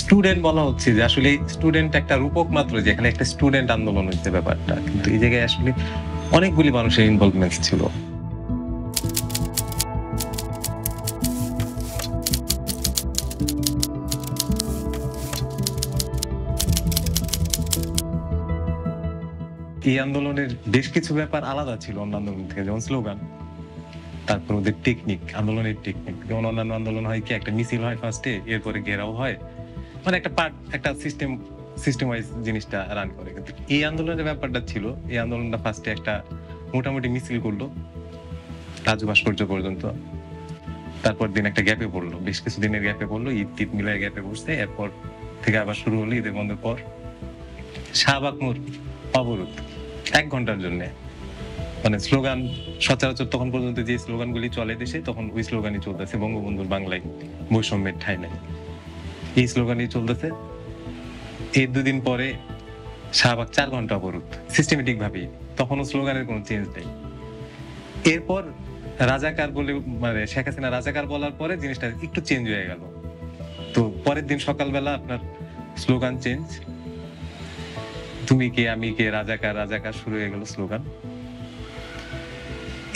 Student বলা হচ্ছে যে আসলে স্টুডেন্ট একটা রূপক মাত্র, যেখানে একটা স্টুডেন্ট আন্দোলন হচ্ছে ব্যাপারটা, কিন্তু এই জায়গায় আসলে অনেকগুলি মানুষের ইনভলভমেন্ট ছিল। এই আন্দোলনের বেশ কিছু ব্যাপার আলাদা ছিল অন্য আন্দোলন থেকে, যেমন স্লোগান, তারপর ওদের টেকনিক, আন্দোলনের টেকনিক। যেমন অন্যান্য আন্দোলন হয় কি, একটা মিছিল হয় ফার্স্টে, এরপরে ঘেরাও হয়, মানে একটা পার্ট, একটা সিস্টেম ওয়াইজ জিনিসটা রান করে। কিন্তু এই আন্দোলনের ব্যাপারটা ছিল, এই আন্দোলনটা ফার্স্টে একটা মোটামুটি মিছিল করলো রাজু ভাস্কর্য পর্যন্ত, তারপর দিন একটা গ্যাপে পড়লো, বেশ কিছু দিনের গ্যাপে পড়লো, ঈদ টিদ মিলায় গ্যাপে পড়ছে, এরপর থেকে আবার শুরু হলো ঈদের বন্ধের পর শাহবাগ মোড় অবরোধ 1 ঘন্টার জন্য। মানে স্লোগান সচরাচর তখন পর্যন্ত যে স্লোগানগুলি চলে দেশে, তখন ওই স্লোগানই চলতেছে, বঙ্গবন্ধুর বাংলায় বৈষম্যের ঠাঁই নাই, এই স্লোগানই চলতেছে। এর 2 দিন পরে শাহবাগ 4 ঘন্টা অবরোধ সিস্টেমেটিক ভাবেই, তখনও স্লোগানের কোনো চেঞ্জ নেই। এরপর রাজাকার বলে, মানে শেখ হাসিনা রাজাকার বলার পরে জিনিসটা একটু চেঞ্জ হয়ে গেল। তো পরের দিন সকালবেলা আপনার স্লোগান চেঞ্জ, তুমি কে আমি কে, রাজাকার রাজাকার, শুরু হয়ে গেল স্লোগান।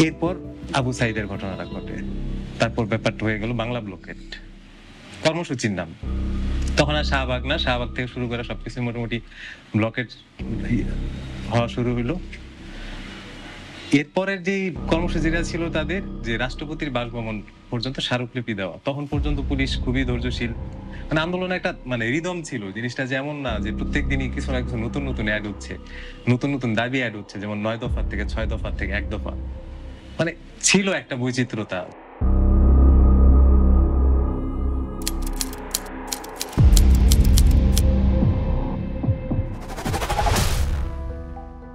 এরপর আবু সাইদের ঘটনাটা ঘটে, তারপর ব্যাপারটা হয়ে গেল বাংলা ব্লকেট কর্মসূচির নাম। তখন আর শাহবাগ না, শাহবাগ থেকে শুরু করে সবকিছু মোটামুটি ব্লকেট হওয়া শুরু হইলো। এরপরের যে কর্মসূচিটা ছিল তাদের, যে রাষ্ট্রপতির বাসভবন পর্যন্ত স্মারকলিপি দেওয়া, তখন পর্যন্ত পুলিশ খুবই ধৈর্যশীল। মানে আন্দোলনে একটা মানে রিদম ছিল, জিনিসটা যেমন না যে প্রত্যেক দিনই কিছু না কিছু নতুন নতুন অ্যাড হচ্ছে, নতুন নতুন দাবি অ্যাড হচ্ছে, যেমন 9 দফা থেকে 6 দফা থেকে 1 দফা, মানে ছিল একটা বৈচিত্র্যতা।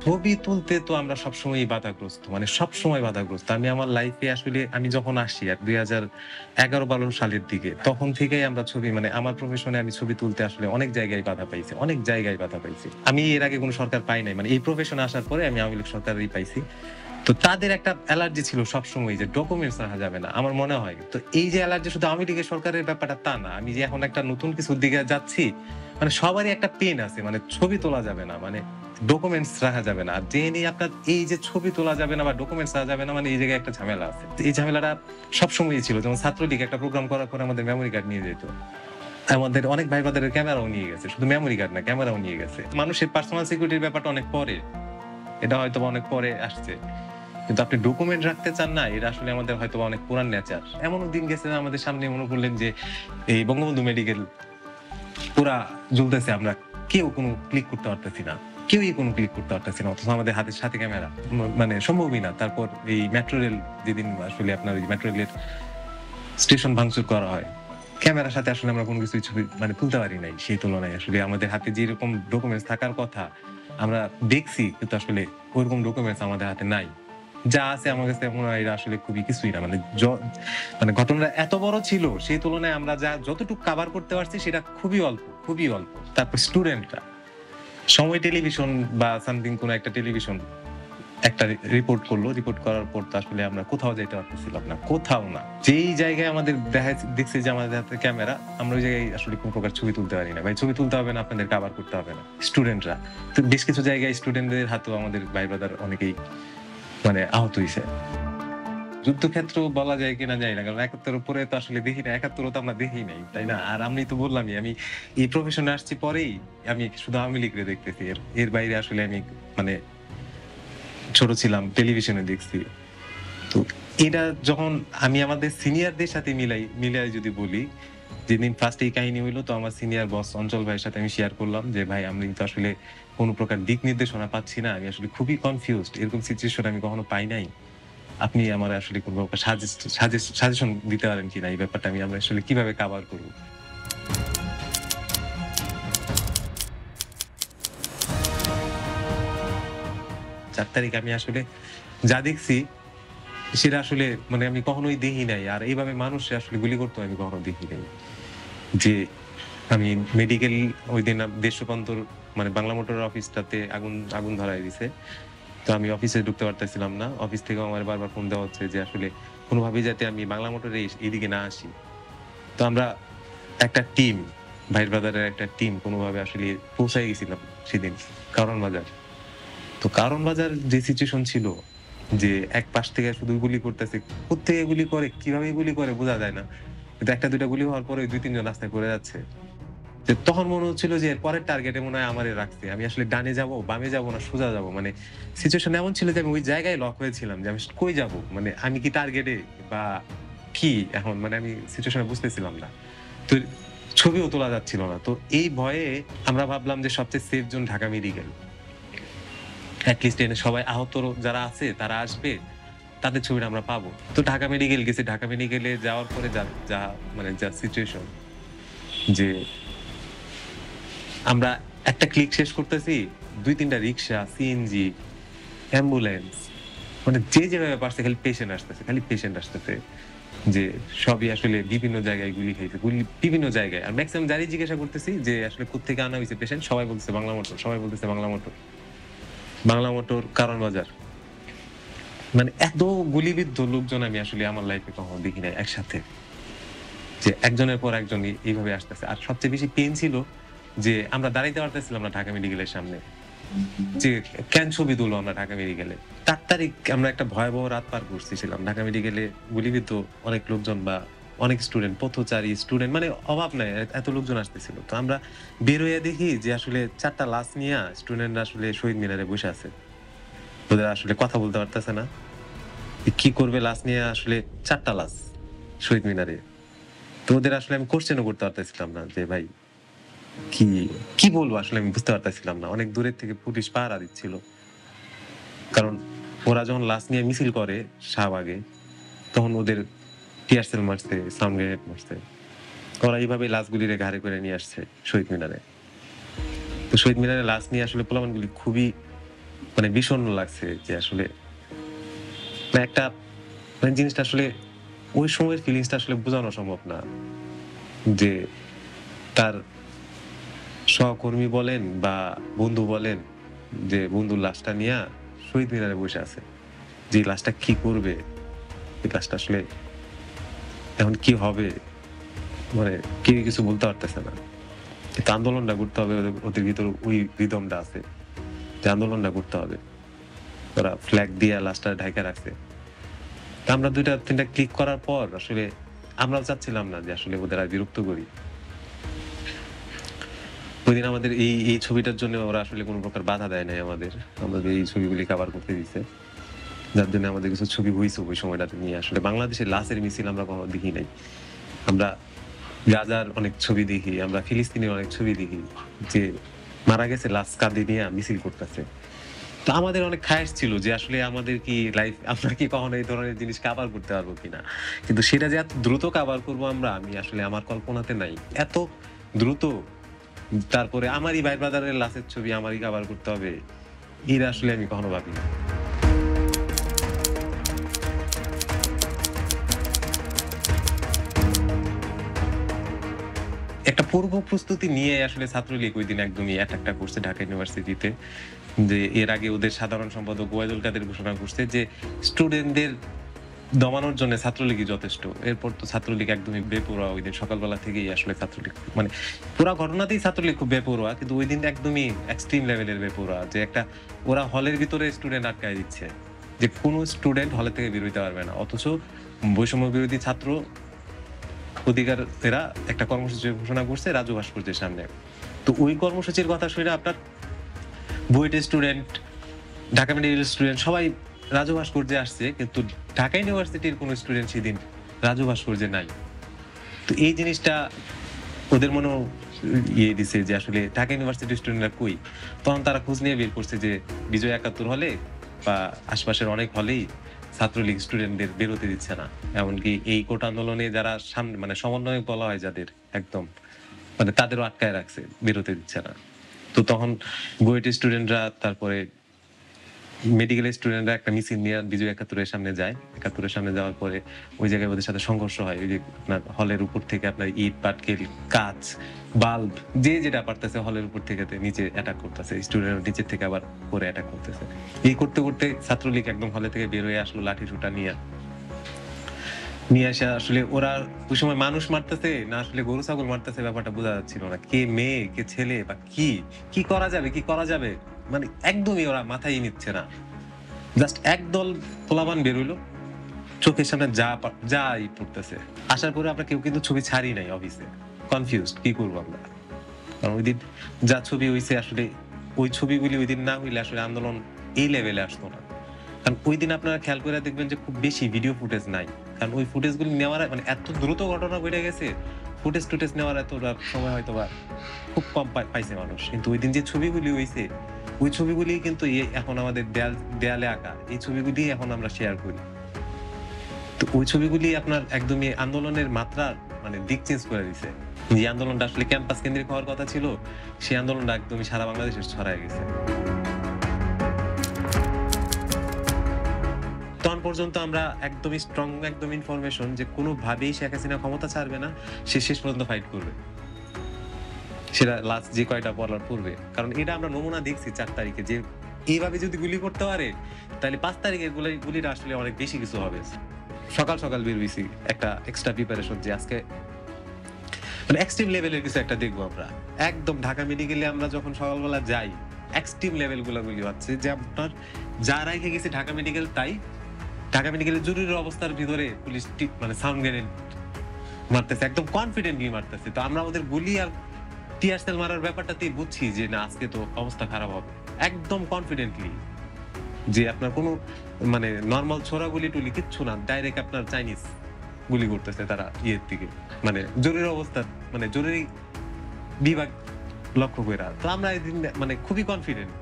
ছবি তুলতে তো আমরা সবসময় বাধাগ্রস্ত, মানে সবসময় বাধাগ্রস্ত। আমি আমার লাইফে আসলে, আমি যখন আসি আর 2011-12 সালের দিকে, তখন থেকেই আমরা ছবি, মানে আমার প্রফেশনে আমি ছবি তুলতে আসলে অনেক জায়গায় বাধা পাইছি, অনেক জায়গায় বাধা পাইছি। আমি এর আগে কোনো সরকার পাই নাই, মানে এই প্রফেশনে আসার পরে আমি আওয়ামী লীগ সরকারই পাইছি। তো তাদের একটা অ্যালার্জি ছিল সবসময় যে ডকুমেন্টস রাখা যাবে না, আমার মনে হয়। তো এই যে অ্যালার্জি শুধু আওয়ামী লীগের সরকারের ব্যাপারটা তা না, আমি যে এখন একটা নতুন কিছুর দিকে যাচ্ছি, মানে সবারই একটা পেন আছে, মানে ছবি তোলা যাবে না, মানে ডকুমেন্টস রাখা যাবে না। আর যে নিয়ে আপনার এই যে ছবি তোলা যাবে না বা ডকুমেন্টস রাখা যাবে না, মানে এই জায়গায় একটা ঝামেলা আছে। এই ঝামেলাটা সবসময়ই ছিল। যেমন ছাত্রলীগ একটা প্রোগ্রাম করার পরে আমাদের মেমোরি কার্ড নিয়ে যেত, আমাদের অনেক ভাই বাদের ক্যামেরাও নিয়ে গেছে, শুধু মেমোরি কার্ড না, ক্যামেরাও নিয়ে গেছে। মানুষের পার্সোনাল সিকিউরিটির ব্যাপারটা অনেক পরে, এটা হয়তো অনেক পরে আসছে, কিন্তু আপনি ডকুমেন্ট রাখতে চান না, এটা আসলে আমাদের হয়তো অনেক পুরান নেচার। এমনও দিন গেছে আমাদের সামনে, মনে করলেন যে এই বঙ্গবন্ধু মেডিকেল পুরা ঝুলতেছে, আমরা কেউ কোনো ক্লিক করতে পারতেছি না, কেউই কোনো ক্লিক করতে পারতেছি না, অথচ আমাদের হাতের সাথে ক্যামেরা, মানে সম্ভবই না। তারপর এই মেট্রো রেল, যেদিন আসলে আপনার ওই মেট্রো রেলের স্টেশন ভাঙচুর করা হয়, ক্যামেরার সাথে আসলে আমরা কোনো কিছু ছবি মানে তুলতে পারি নাই। সেই তুলনায় আসলে আমাদের হাতে যেরকম ডকুমেন্টস থাকার কথা আমরা দেখছি, কিন্তু আসলে ওইরকম ডকুমেন্টস আমাদের হাতে নাই। যা আছে আমার কাছে মনে হয় এটা আসলে খুবই কিছুই না। মানে মানে ঘটনাটা এত বড় ছিল, সেই তুলনায় আমরা যা যতটুকু কভার করতে পারছি সেটা খুবই অল্প, খুবই অল্প। তারপর স্টুডেন্টরা, সময় টেলিভিশন বা সামথিং কোন একটা টেলিভিশন একটা রিপোর্ট করলো, রিপোর্ট করার পর তো আসলে আমরা কোথাও যাইতে পারতেছিলাম না, কোথাও না। যেই জায়গায় আমাদের দেখছি যে আমাদের হাতে ক্যামেরা, আমরা ওই জায়গায় আসলে কোন প্রকার ছবি তুলতে পারি না। ভাই ছবি তুলতে হবে না, আপনাদের কভার করতে হবে না। স্টুডেন্টরা তো বেশ কিছু জায়গায় স্টুডেন্টদের হাতেও আমাদের ভাই ব্রাদার অনেকেই মানে আহত হয়েছে। যুদ্ধক্ষেত্র বলা যায় কিনা যায় না, কারণ 71 উপরে তো আসলে দেখি না, 71 তো আমরা দেখি নাই, তাই না? আর আমি তো বললামই, আমি এই প্রফেশনে আসছি পরেই, আমি শুধু আওয়ামী লীগরে দেখতেছি, এর এর বাইরে আসলে আমি মানে ছোট ছিলাম, টেলিভিশনে দেখছি। তো এটা যখন আমি আমাদের সিনিয়রদের সাথে মিলাই যদি বলি, যেদিন ফার্স্ট এই কাহিনী হইলো, তো আমার সিনিয়র বস অঞ্চল ভাইয়ের সাথে আমি শেয়ার করলাম যে ভাই, আমি তো আসলে কোনো প্রকার দিক নির্দেশনা পাচ্ছি না, আমি আসলে খুবই কনফিউজড, এরকম সিচুয়েশন আমি কখনো পাই নাই। আপনি আমার আসলে কোনো সাজেশন দিতে পারেন কিনা, এই ব্যাপারটা আমরা আসলে কিভাবে কভার করব। 4 তারিখ আমি আসলে যা দেখছি সেটা আসলে মানে আমি কখনোই দেখি নাই। আর এইভাবে মানুষ আসলে গুলি করতে আমি কখনো দেখি নাই। যে আমি মেডিকেল ওই দিন দেশ রূপান্তর, মানে বাংলা মোটরের অফিসটাতে আগুন আগুন ধরায় দিছে। তো আমি অফিসে ঢুকতে পারতেছিলাম না। অফিস থেকেও আমার বারবার ফোন দেওয়া হচ্ছে যে আসলে কোনোভাবেই যাতে আমি বাংলা মোটরে এইদিকে না আসি। তো আমরা একটা টিম, ভাই ব্রাদারের একটা টিম কোনোভাবে আসলে পৌঁছায় গেছিলাম সেদিন কারণ বাজার। তো কারণ বাজার যে সিচুয়েশন ছিল যে এক পাশ থেকে শুধু গুলি করতেছে। কোত্থেকে গুলি করে, কিভাবে গুলি করে বোঝা যায় না। কিন্তু ১টা ২টা গুলি হওয়ার পরে ২-৩ জন রাস্তায় পড়ে যাচ্ছে। যে তখন মনে হচ্ছিল যে এর পরের টার্গেটে মনে হয় আমারে রাখছে। আমি আসলে ডানে যাবো, বামে যাবো না সোজা যাবো। মানে সিচুয়েশন এমন ছিল যে আমি ওই জায়গায় লক হয়েছিলাম যে আমি কই যাবো? মানে আমি কি টার্গেটে বা কি এখন মানে আমি সিচুয়েশন বুঝতেছিলাম না। তো ছবিও তোলা যাচ্ছিল না। তো এই ভয়ে আমরা ভাবলাম যে সবচেয়ে safe zone Dhaka medical. At least এখানে সবাই আহত যারা আছে তারা আসবে। তাদের ছবিটা আমরা পাবো। তো ঢাকা মেডিকেল গেছি। ঢাকা মেডিকেলে যাওয়ার পরে যা যা মানে যা সিচুয়েশন যে আমরা একটা ক্লিক শেষ করতেছি, ২-৩ টা রিক্সা, সিএনজি, অ্যাম্বুলেন্স মানে যে যেভাবে পারছে খালি পেশেন্ট আসতেছে, খালি পেশেন্ট আসতেছে। যে সবই আসলে বিভিন্ন জায়গায় গুলি খাইছে। গুলি বিভিন্ন জায়গায়। আর মেক্সিমাম যারই জিজ্ঞাসা করতেছি যে আসলে কোত্থেকে আনা হইছে পেশেন্ট সবাই বলতেছে বাংলা মোটর, সবাই বলতেছে বাংলা মোটর। বাংলা মোটর, কারণ বাজার। মানে এত গুলিবিদ্ধ লোকজন আমি আসলে আমার লাইফে কখনো দেখি নাই একসাথে। যে একজনের পর একজন এইভাবে আসতেছে। আর সবচেয়ে বেশি পেইন ছিল যে আমরা দাঁড়াইতে পারতেছিলাম না ঢাকা মেডিকেলের সামনে। যে কেন ছবি তুলবো আমরা ঢাকা মেডিকেলে? ৪ তারিখ আমরা একটা ভয়াবহ রাত পার করতেছিলাম। ঢাকা মেডিকেলে গুলিবিদ্ধ অনেক লোকজন বা অনেক স্টুডেন্ট, পথচারী, স্টুডেন্ট মানে অভাব নাই। এত লোকজন আসতেছিল। তো আমরা বের হইয়া দেখি যে আসলে ৪ টা লাশ নিয়া স্টুডেন্টরা আসলে শহীদ মিনারে বসে আছে। ওদের আসলে কথা বলতে পারতেছে না। কি করবে লাশ নিয়ে আসলে ৪ টা লাশ শহীদ মিনারে। তো ওদের আসলে আমি কোয়েশ্চেনও করতে পারতেছিলাম না যে ভাই কি, কি বলবো আসলে আমি বুঝতে পারতেছিলাম না। অনেক দূরের থেকে পুলিশ পাহারা দিচ্ছিল। কারণ ওরা যখন লাশ নিয়ে মিছিল করে শাহবাগে তখন ওদের টিয়ার সেল মারছে, সাউন্ড গ্রেনেড মারছে। ওরা এইভাবে লাশগুলিরে ঘাড়ে করে নিয়ে আসছে শহীদ মিনারে। তো শহীদ মিনারে লাশ নিয়ে আসলে পোলাপানগুলি খুবই মানে বিষণ্ণ লাগছে যে আসলে মানে একটা মানে জিনিসটা আসলে ওই সময়ের ফিলিংসটা আসলে বোঝানো সম্ভব না। যে তার সহকর্মী বলেন বা বন্ধু বলেন যে বন্ধুর লাশটা নিয়া শহীদ মিনারে বসে আছে। যে লাশটা কি করবে? এই লাশটা আসলে এখন কি হবে? মানে কেউ কিছু বলতে পারতেছে না। কিন্তু আন্দোলনটা করতে হবে ওদের ভিতরে ওই রিদমটা আছে। যে আন্দোলনটা করতে হবে। ওরা ফ্ল্যাগ দিয়া লাশটা ঢাইকা রাখছে। তো আমরা ২টা ৩ টা ক্লিক করার পর আসলে আমরাও চাচ্ছিলাম না যে আসলে ওদের আর বিরক্ত করি। ওইদিন আমাদের এই ছবিটার জন্য ওরা আসলে কোন প্রকার বাধা দেয় নাই আমাদের। আমাদের এই ছবিগুলি কভার করতে দিছে। যার জন্য আমাদের কিছু ছবি হইছে ওই সময়টাতে নিয়ে আসলে বাংলাদেশের লাশের মিছিল আমরা কখনো দেখি নাই। আমরা গাজার অনেক ছবি দেখি, আমরা ফিলিস্তিনের অনেক ছবি দেখি যে মারা গেছে লাশ কাঁধে নিয়ে মিছিল করতেছে। তো আমাদের অনেক খায়েশ ছিল যে আসলে আমাদের কি লাইফ আমরা কি কখনো এই ধরনের জিনিস কভার করতে পারবো কিনা। কিন্তু সেটা যে এত দ্রুত কভার করবো আমরা আমি আসলে আমার কল্পনাতে নাই। এত দ্রুত তারপরে আমারই ভাই ব্রাদারের লাশের ছবি আমারই কভার করতে হবে। এটা আসলে আমি কখনো ভাবিনি। একটা পূর্ব প্রস্তুতি নিয়ে আসলে ছাত্রলীগ ঐদিন একদমই অ্যাটাকটা করছে ঢাকা ইউনিভার্সিটিতে। যে এর আগে ওদের সাধারণ সম্পাদক ওবায়দুল কাদের ঘোষণা করছে যে স্টুডেন্টদের দমানোর জন্য ছাত্রলীগই যথেষ্ট। এরপর তো ছাত্রলীগ একদমই বেপরোয়া ঐদিন সকালবেলা থেকেই আসলে ছাত্রলীগ মানে পুরা ঘটনাতেই ছাত্রলীগ খুব বেপরোয়া। কিন্তু ঐদিন একদমই এক্সট্রিম লেভেলের বেপরোয়া। যে একটা ওরা হলের ভিতরে স্টুডেন্ট আটকায় দিচ্ছে। যে কোন স্টুডেন্ট হলে থেকে বের হইতে পারবে না। অথচ বৈষম্য বিরোধী ছাত্র অধিকার এরা একটা কর্মসূচি ঘোষণা করছে রাজু ভাস্কর্যের সামনে। তো ওই কর্মসূচির কথা শুনে আপনার বুয়েটের স্টুডেন্ট, ঢাকা মেডিকেল স্টুডেন্ট সবাই রাজু ভাস্কর্যে আসছে। কিন্তু ঢাকা ইউনিভার্সিটির কোন স্টুডেন্ট সেদিন রাজু ভাস্কর্যে নাই। তো এই জিনিসটা ওদের মনেও দিছে যে আসলে ঢাকা ইউনিভার্সিটির স্টুডেন্টরা কই? তখন তারা খোঁজ নিয়ে বের করছে যে বিজয় ৭১ হলে বা আশপাশের অনেক হলেই ছাত্রলীগ স্টুডেন্টদের বেরোতে দিচ্ছে না। এমনকি এই কোটা আন্দোলনে যারা সামনে মানে সমন্বয়ক বলা হয় যাদের একদম মানে তাদেরও আটকায় রাখছে, বেরোতে দিচ্ছে না। তো তখন বুয়েটের স্টুডেন্টরা তারপরে মেডিকেলের স্টুডেন্টরা একটা মিছিল নিয়ে বিজয় ৭১-এর সামনে যায়। ৭১-এর সামনে যাওয়ার পরে ওই জায়গায় ওদের সাথে সংঘর্ষ হয়। ওই যে আপনার হলের উপর থেকে আপনার ইট, পাটকেল, কাঁচ, বাল্ব যে যেটা পারতেছে হলের উপর থেকে নিচে অ্যাটাক করতেছে। স্টুডেন্ট নিচের থেকে আবার উপরে অ্যাটাক করতেছে। এই করতে করতে ছাত্রলীগ একদম হলে থেকে বের হয়ে আসলো লাঠি সোঁটা নিয়ে। নিয়ে আসা আসলে ওরা ওই সময় মানুষ মারতেছে না আসলে গরু ছাগল মারতেছে ব্যাপারটা বোঝা যাচ্ছিল না। কে মেয়ে, কে ছেলে বা কি, কি করা যাবে, কি করা যাবে? মানে একদমই ওরা মাথায় নিচ্ছে না। জাস্ট একদল পোলাপান বের হইলো। চোখের সামনে যাই পড়তেছে। আসার পরে আমরা কেউ কিন্তু ছবি ছাড়ি নাই অফিসে। কনফিউজড কি করব আমরা? কারণ ঐদিন যা ছবি হইছে আসলে ওই ছবিগুলি ঐদিন না হইলে আসলে আন্দোলন এই লেভেলে আসতো না। কারণ ঐদিন আপনারা খেয়াল করে দেখবেন যে খুব বেশি ভিডিও ফুটেজ নাই। কারণ ওই ফুটেজগুলি নেওয়ার মানে এত দ্রুত ঘটনা ঘটে গেছে, ফুটেজ-টুটেজ নেওয়ার এতটা সময় হয়তোবা খুব কম পাইছে মানুষ। কিন্তু ঐদিন যে ছবিগুলি হইছে, ওই ছবিগুলি কিন্তু এখন আমাদের দেয়ালে আঁকা। এই ছবিগুলি এখন আমরা শেয়ার করি। তো ওই ছবিগুলি আপনার একদমই আন্দোলনের মাত্রার মানে দিক চেঞ্জ করে দিছে। যে আন্দোলনটা আসলে ক্যাম্পাস কেন্দ্রিক হওয়ার কথা ছিল, সেই আন্দোলনটা একদমই সারা বাংলাদেশে ছড়ায় গেছে। তখন পর্যন্ত আমরা একদমই স্ট্রং একদম ইনফরমেশন যে কোনোভাবেই শেখ হাসিনা ক্ষমতা ছাড়বে না, সে শেষ পর্যন্ত ফাইট করবে। সেটা লাস্ট যে কয়টা বলার পূর্বে। কারণ এটা আমরা নমুনা দেখছি ৪ তারিখে যে এইভাবে যদি গুলি করতে পারে, তাহলে ৫ তারিখের গুলিটা আসলে অনেক বেশি কিছু হবে। সকাল বের হইছি একটা এক্সট্রা প্রিপারেশন যে আজকে মানে এক্সট্রিম লেভেলের কিছু একটা দেখবো আমরা। একদম ঢাকা মেডিকেলে আমরা যখন সকালবেলা যাই, এক্সট্রিম লেভেল গুলি হচ্ছে যে আপনার যা রেখে গেছে ঢাকা মেডিকেল তাই। ঢাকা মেডিকেলের জরুরি অবস্থার ভিতরে পুলিশ মানে সাউন্ড গ্রেনেড মারতেছে, একদম কনফিডেন্টলি মারতেছে। তো আমরা ওদের গুলি আর টিয়ার সেল মারার ব্যাপারটাতেই বুঝছি যে না আজকে তো অবস্থা খারাপ হবে। একদম কনফিডেন্টলি যে আপনার কোনো মানে নরমাল ছোড়াগুলি টুলি কিচ্ছু না, ডাইরেক্ট আপনার চাইনিজ গুলি করতেছে তারা ইয়ের দিকে, মানে জরুরি অবস্থা মানে জরুরি বিভাগ লক্ষ্য করে। তো আমরা এদিন মানে খুবই কনফিডেন্ট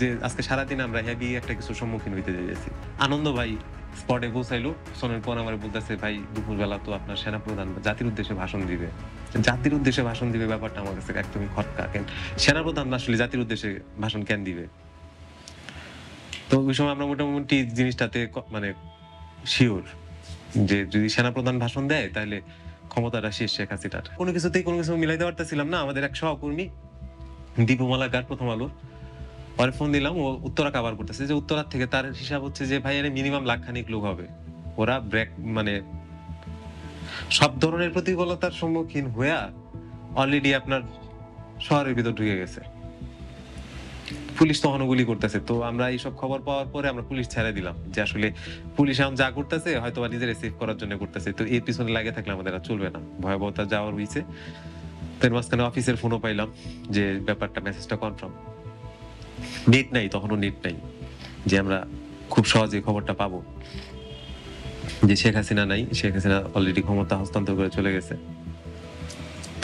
যে আজকে সারাদিন আমরা হেভি একটা কিছুর সম্মুখীন হইতে যাইতেছি। আনন্দ ভাই স্পটে পৌঁছাইলো, শোনার পর আমার বলতেছে ভাই দুপুরবেলা তো আপনার সেনাপ্রধান জাতির উদ্দেশ্যে ভাষণ দিবে। জাতির উদ্দেশ্যে ভাষণ দিবে ব্যাপারটা আমার কাছে একদমই খটকা। কেন সেনাপ্রধান আসলে জাতির উদ্দেশ্যে ভাষণ কেন দিবে? তো ওই সময় আমরা মোটামুটি জিনিসটাতে মানে শিওর যে যদি সেনাপ্রধান ভাষণ দেয় তাহলে ক্ষমতাটা শেষ শেখ হাসিনার। কোনো কিছুতেই কোনো কিছু মিলাইতে পারতেছিলাম না। আমাদের এক সহকর্মী দীপু মালাকার, প্রথম আলো, ওরে ফোন দিলাম, ও উত্তরা কভার করতেছে। যে উত্তরার থেকে তার হিসাব হচ্ছে যে ভাই এর মিনিমাম লাখখানিক লোক হবে। ওরা ব্রেক মানে সব ধরনের প্রতিকূলতার সম্মুখীন হইয়া অলরেডি আপনার শহরের ভিতর ঢুকে গেছে। পুলিশ তখনও গুলি করতেছে। তো আমরা এইসব খবর পাওয়ার পরে আমরা পুলিশ ছেড়ে দিলাম যে আসলে পুলিশ এখন যা করতেছে হয়তো নিজের সেভ করার জন্য করতেছে। তো এর পিছনে লাগে থাকলে আমাদের আর চলবে না, ভয়াবহতা যাওয়ার হইছে। তার মাঝখানে অফিসের ফোনও পাইলাম যে ব্যাপারটা মেসেজটা কনফার্ম। নেট নাই, তখনও নেট নাই যে আমরা খুব সহজে খবরটা পাবো যে শেখ হাসিনা নাই, শেখ হাসিনা অলরেডি ক্ষমতা হস্তান্তর করে চলে গেছে।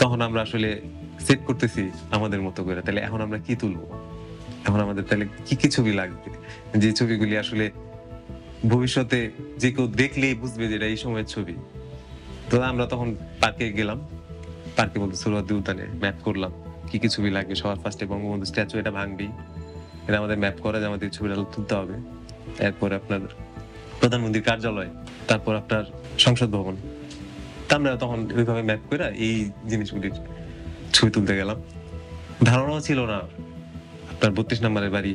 তখন আমরা আসলে সেট করতেছি আমাদের মতো করে, তাহলে এখন আমরা কি তুলবো, এখন আমাদের তাহলে কি কি ছবি লাগবে, যে ছবিগুলি আসলে ভবিষ্যতে যে কেউ দেখলেই বুঝবে যে এটা এই সময়ের ছবি। তো আমরা তখন পার্কে গেলাম, পার্কে বলতে সুরুয়াদি উদ্যানে ম্যাপ করলাম কি কি ছবি লাগবে। সবার ফার্স্টে বঙ্গবন্ধু স্ট্যাচু, এটা ভাঙবেই, এটা আমাদের ম্যাপ করা যে আমাদের ছবিটা তুলতে হবে। এরপর আপনার প্রধানমন্ত্রীর কার্যালয়, তারপর আপনার সংসদ ভবন। তা আমরা তখন ওইভাবে ম্যাপ করে এই জিনিসগুলির ছবি তুলতে গেলাম। ধারণাও ছিল না আপনার 32 নম্বরের বাড়ি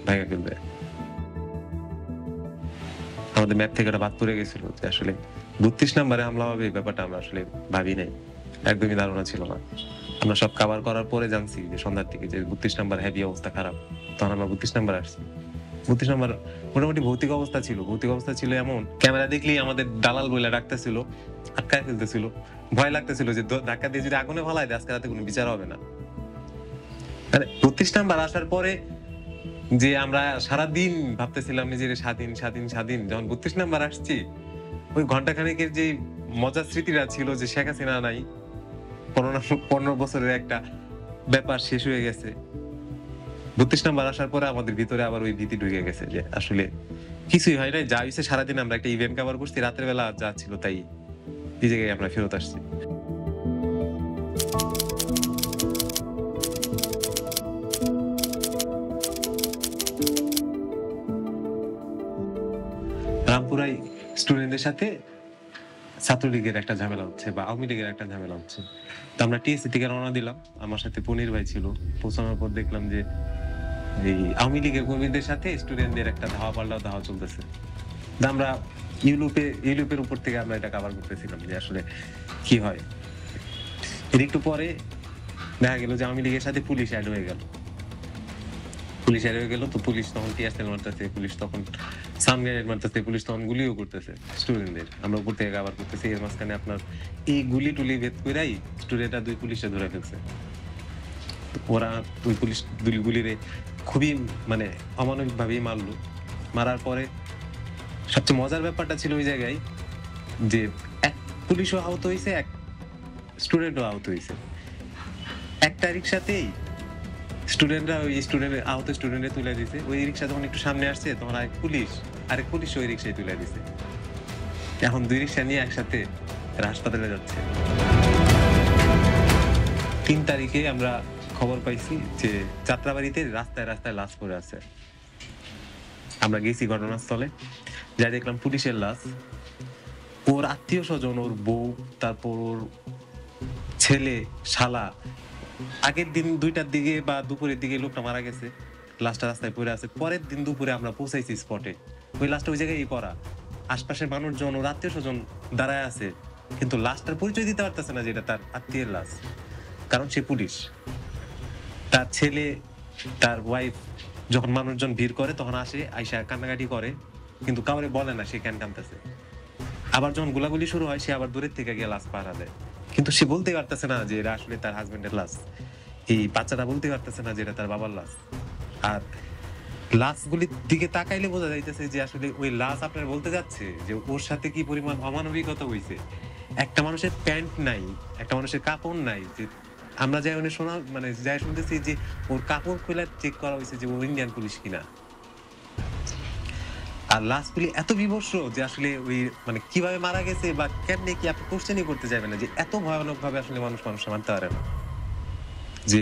ভাঙা ফেলবে। আমাদের ম্যাপ থেকে ওটা বাদ পড়ে গেছিল যে আসলে 32 নম্বরে হামলা হবে, এই ব্যাপারটা আমরা আসলে ভাবি নাই, একদমই ধারণা ছিল না। আমরা সব কভার করার পরে জানছি যে সন্ধ্যার দিকে যে 32 নম্বর হেভি অবস্থা খারাপ। তখন আমরা 32 নম্বর আসছি। 32 নম্বর মোটামুটি ভৌতিক অবস্থা ছিল এমন, ক্যামেরা দেখলেই আমাদের দালাল বইলা ডাকতেছিল, আটকায় ফেলতেছিল, ভয় লাগতেছিল যে ধাক্কা দিয়ে যদি আগুনে ফালায় দেয় আজকে রাতে কোনো বিচার হবে না। মানে 32 নাম্বার আসার পরে যে আমরা সারাদিন ভাবতেছিলাম নিজের স্বাধীন, যখন 32 নাম্বার আসছি ওই ঘন্টা খানেকের যে মজার স্মৃতিটা ছিল যে শেখ হাসিনা নাই, 15 বছরের একটা ব্যাপার শেষ হয়ে গেছে। 32 নাম্বার আসার পরে আমাদের ভিতরে আবার ওই ভীতি ঢুকে গেছে যে আসলে কিছুই হয় নাই, যা হয়েছে সারাদিন আমরা একটা ইভেন্ট কভার করছি, রাতের বেলা যা ছিল তাই এই জায়গায় আমরা ফেরত আসছি। রামপুরায় স্টুডেন্টদের সাথে ছাত্রলীগের একটা ঝামেলা হচ্ছে বা আওয়ামী লীগের একটা ঝামেলা হচ্ছে। তো আমরা টিএসসি থেকে রওনা দিলাম, আমার সাথে পনির ভাই ছিল। পৌঁছানোর পর দেখলাম যে এই আওয়ামী লীগের কর্মীদের সাথে স্টুডেন্টদের একটা ধাওয়া চলতেছে। আমরা ইউরোপের উপর থেকে আমরা এটা কভার করতেছিলাম যে আসলে কি হয়। এর একটু পরে দেখা গেল যে আওয়ামী লীগের সাথে পুলিশ এড হয়ে গেল। পুলিশ এড হয়ে গেল, তো পুলিশ তখন টিয়ার সেল মারতেছে, পুলিশ তখন সাউন্ড গ্রেনেড মারতেছে, পুলিশ তখন গুলিও করতেছে স্টুডেন্টদের। আমরা উপর থেকে কভার করতেছি, এর মাঝখানে আপনার এই গুলি-টুলি ভেদ কইরাই স্টুডেন্টরা 2 পুলিশে ধরে ফেলছে। ওরা ওই পুলিশ গুলিরে খুবই মানে অমানবিক ভাবেই মারলো। মারার পরে সবচেয়ে মজার ব্যাপারটা ছিল ওই জায়গায় যে এক পুলিশও আহত হইছে, এক স্টুডেন্টও আহত হইছে। একটা রিক্সাতেই স্টুডেন্টরা ওই আহত স্টুডেন্টে তুলে দিছে। ওই রিক্সা যখন একটু সামনে আসছে তখন আরেক পুলিশ ওই রিক্সায় তুলে দিছে। এখন 2 রিক্সা নিয়ে একসাথে হাসপাতালে যাচ্ছে। 3 তারিখে আমরা খবর পাইছি যে যাত্রাবাড়িতে রাস্তায় রাস্তায় লাশ পড়ে আছে। আমরা গেছি ঘটনাস্থলে, যাই দেখলাম পুলিশের লাশ। ওর আত্মীয় স্বজন, ওর বউ, তারপর ওর ছেলে, শালা, আগের দিন 2টার দিকে বা দুপুরের দিকে লোকটা মারা গেছে, লাশটা রাস্তায় পড়ে আছে। পরের দিন দুপুরে আমরা পৌঁছাইছি স্পটে, ওই লাশটা ওই জায়গায় পড়া। আশপাশের মানুষজন, ওর আত্মীয় স্বজন দাঁড়ায় আছে, কিন্তু লাশটার পরিচয় দিতে পারতেছে না যে এটা তার আত্মীয়ের লাশ, কারণ সে পুলিশ। তার ছেলে, তার ওয়াইফ যখন মানুষজন ভিড় করে তখন আসে, আইসা কান্নাকাটি করে, কিন্তু কাউরে বলে না সে কেন কাঁদতেছে। আবার যখন গোলাগুলি শুরু হয়, সে আবার দূরের থেকে গিয়ে লাশ পাহারা দেয়, কিন্তু সে বলতেই পারতেছে না যে এটা আসলে তার হাজবেন্ডের লাশ। এই বাচ্চাটা বলতে পারতেছে না যে এটা তার বাবার লাশ। আর লাশগুলির দিকে তাকাইলে বোঝা যাইতেছে যে আসলে ওই লাশ আপনার বলতে যাচ্ছে যে ওর সাথে কি পরিমাণ অমানবিকতা হইছে। একটা মানুষের প্যান্ট নাই, একটা মানুষের কাপড় নাই, যে আমরা যাই শোনা মানে যাই শুনতেছি যে ওর কাপড় খুলে চেক করা হয়েছে যে ও ইন্ডিয়ান পুলিশ কিনা। আর লাশগুলি এত বিভৎস যে আসলে ওই মানে কিভাবে মারা গেছে বা কেমনে কি আপনি কোশ্চেনই করতে যাবেন না, যে এত ভয়ানক ভাবে আসলে মানুষ মানতে পারে না, যে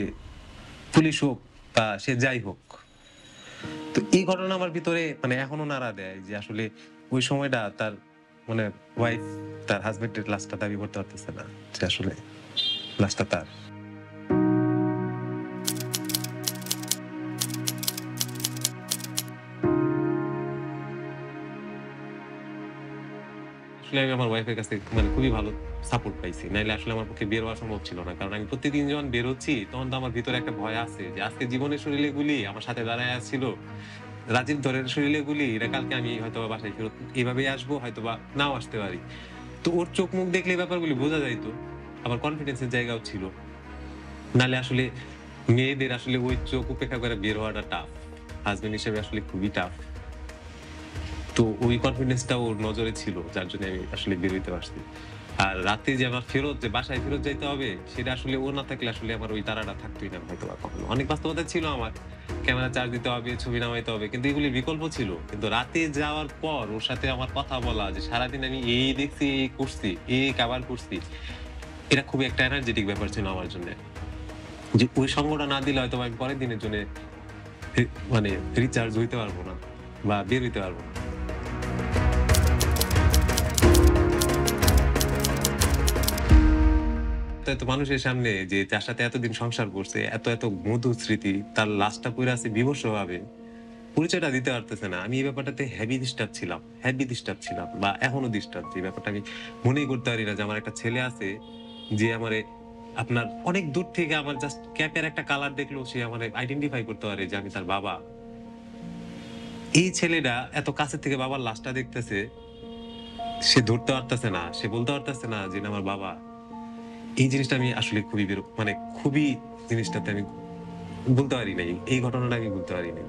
পুলিশ হোক বা সে যাই হোক। তো এই ঘটনা আমার ভিতরে মানে এখনো নাড়া দেয় যে আসলে ওই সময়টা তার মানে ওয়াইফ তার হাজবেন্ডের লাশটা দাবি করতে পারতেছে না যে আসলে লাশটা তার। আসলে আমি আমার ওয়াইফের কাছে মানে খুবই ভালো সাপোর্ট পাইছি, নাইলে আসলে আমার পক্ষে বের হওয়া সম্ভব ছিল না। কারণ আমি প্রত্যেকদিন যখন বের হচ্ছি তখন তো আমার ভিতরে একটা ভয় আছে যে আজকে জীবনের শরীরে গুলি আমার সাথে দাঁড়ায় আসছিল, রাজীব ধরের শরীরে গুলি, এটা কালকে আমি হয়তো বাসায় ফেরত এইভাবেই আসবো, হয়তো বা নাও আসতে পারি। তো ওর চোখ মুখ দেখলে এই ব্যাপারগুলি বোঝা যাইতো, আবার কনফিডেন্সের জায়গাও ছিল। নালে আসলে মেয়েদের আসলে ওই চোখ উপেক্ষা করে বের হওয়াটা টাফ, হাজবেন্ড হিসেবে আসলে খুবই টাফ। তো ওই কনফিডেন্সটা ওর নজরে ছিল, যার জন্য আমি আসলে বের হইতে পারছি। আর রাতে যে আমার যে বাসায় ফেরত যাইতে হবে, সেটা আসলে ও না থাকলে আসলে আমার ওই তাড়াটা থাকতোই না হয়তো বা কখনো। অনেক বাস্তবতা ছিল আমার, ক্যামেরা চার্জ দিতে হবে, ছবি নামাইতে হবে, কিন্তু এগুলির বিকল্প ছিল। কিন্তু রাতে যাওয়ার পর ওর সাথে আমার কথা বলা, যে সারাদিন আমি এই দেখছি, এই করছি, এই কাভার করছি, এটা খুবই একটা এনার্জেটিক ব্যাপার ছিল আমার জন্য। যে ওই সঙ্গটা না দিলে হয়তো আমি পরের দিনের জন্য মানে রিচার্জ হইতে পারবো না বা বের হইতে পারবো না। এত মানুষের সামনে যে যার সাথে এতদিন সংসার করছে, এত এত মধুর স্মৃতি, তার লাশটা পড়ে আছে বিভৎস ভাবে, পরিচয়টা দিতে পারতেছে না। আমি এই ব্যাপারটাতে হেভি ডিস্টার্ব ছিলাম বা এখনো ডিস্টার্ব। যে ব্যাপারটা আমি মনেই করতে পারি না যে আমার একটা ছেলে আছে যে আমারে আপনার অনেক দূর থেকে আমার জাস্ট ক্যাপের একটা কালার দেখলো সে আমারে আইডেন্টিফাই করতে পারে যে আমি তার বাবা। এই ছেলেটা এত কাছে থেকে বাবার লাশটা দেখতেছে, সে ধরতে পারতেছে না, সে বলতে পারতেছে না যে আমার বাবা। এই জিনিসটা আমি আসলে খুবই মানে খুবই জিনিসটাতে আমি বলতে পারি নাই, এই ঘটনাটা আমি বলতে পারি নাই।